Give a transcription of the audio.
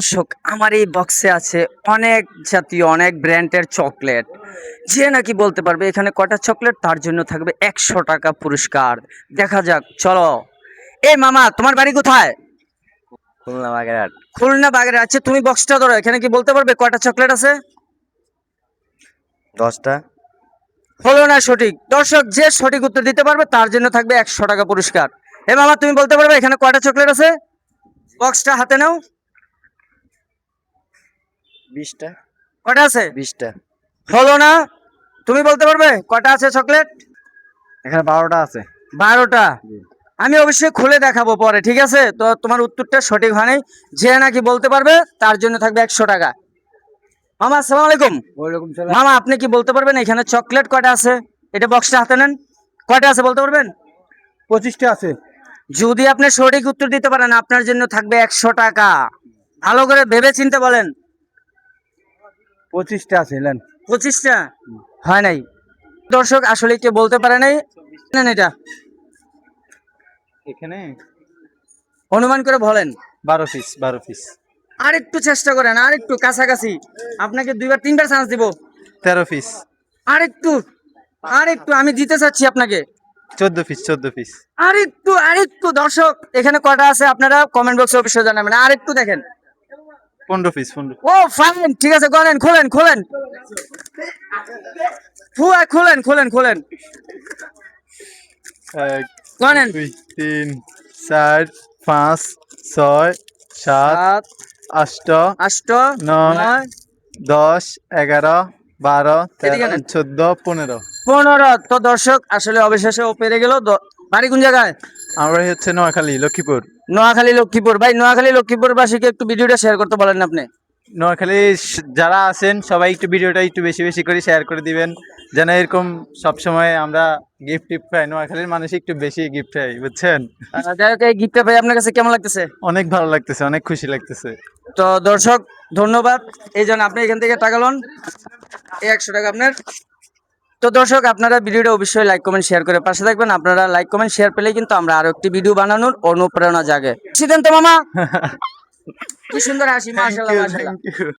দর্শক, আমার এই বক্সে আছে অনেক জাতীয় অনেক ব্র্যান্ডের চকলেট। যে নাকি বলতে পারবে এখানে কটা চকলেট, তার জন্য থাকবে 100 টাকা পুরস্কার। দেখা যাক, চলো। এই মামা, তোমার বাড়ি কোথায়? খুলনা বাগেরহাট। খুলনা বাগেরহাট। আচ্ছা, তুমি বক্সটা ধরো। এখানে কি বলতে পারবে কয়টা চকলেট আছে? 10টা। হলো না সঠিক। দর্শক, যে সঠিক উত্তর দিতে পারবে তার জন্য থাকবে 100 টাকা পুরস্কার। এ মামা, তুমি বলতে পারবে এখানে কয়টা চকলেট আছে? বক্সটা হাতে নাও। 20টা। কয়টা আছে? 20টা। হলো না। তুমি বলতে পারবে কয়টা আছে চকলেট? এখানে 12টা আছে। 12টা। আমি অবশ্যই খুলে দেখাবো পরে, ঠিক আছে? তো তোমার উত্তরটা সঠিক হয়নি। যে নাকি বলতে পারবে তার জন্য থাকবে 100 টাকা। মামা, আসসালামু আলাইকুম। ওইরকম চলে। মামা, আপনি কি বলতে পারবেন এখানে চকলেট কয়টা আছে? এটা বক্সটা হাতে নেন। কয়টা আছে বলতে পারবেন? 25টা আছে। যদি আপনি সঠিক উত্তর দিতে পারেন আপনার জন্য থাকবে 100 টাকা। ভালো করে ভেবে চিন্তে বলেন। 25টা আছে নেন। 25টা হয় নাই। দর্শক, আসলে কেউ বলতে পারে নাই। নেন এটা, এখানে অনুমান করে বলেন। 12 পিস 12 পিস। আর একটু চেষ্টা করেন, আর একটু কাছাকাছি। আপনাকে 2বার 3বার চান্স দিব। 13 পিস। আর একটু, আর একটু, আমি দিতে চাচ্ছি আপনাকে। 14 পিস 14 পিস। আর একটু, আর একটু। দর্শক, এখানে কটা আছে আপনারা কমেন্ট বক্সে অবশ্যই জানাবেন। আর একটু দেখেন। 15 পিস 15। ও ফাইন, ঠিক আছে, গনেন, খোলেন খোলেন। খোলেন খোলেন খোলেন, 1 গনেন। 2 3 4 5 6 7 7, 8 8, 9 9, 10 11 12 এদিকে 13 নেন। 14 15। 15। তো দর্শক, আসলে অবশেষে ও পেরে গেল। বাড়ি কোন জায়গায়? আমরা হচ্ছে নোয়াখালী লক্ষ্মীপুর। নোয়াখালী লক্ষ্মীপুর। ভাই, নোয়াখালী লক্ষ্মীপুর বাসীকে একটু ভিডিওটা শেয়ার করতে বলেন না আপনি। নোয়াখালী যারা আছেন সবাই একটু ভিডিওটা একটু বেশি বেশি করে শেয়ার করে দিবেন, যেন এরকম সবসময় আমরা গিফট টিফট পাই। নোয়াখালীর মানুষ একটু বেশি গিফট পাই, বুঝছেন। যাই হোক, এই গিফটটা ভাই আপনার কাছে কেমন লাগতেছে? অনেক ভালো লাগতেছে, অনেক খুশি লাগতেছে। তো দর্শক, ধন্যবাদ। এই জন্য আপনি এখান থেকে টাকা লোন, এই 100 টাকা আপনার। তো দর্শক, আপনারা ভিডিওটা অবশ্যই লাইক কমেন্ট শেয়ার করে পাশে থাকবেন। আপনারা লাইক কমেন্ট শেয়ার পেলেই কিন্তু আমরা আরো একটি ভিডিও বানানোর অনুপ্রেরণা জাগে। সিদ্ধান্ত মামা, কি সুন্দর হাসি, মাশাআল্লাহ মাশাআল্লাহ। Thank you.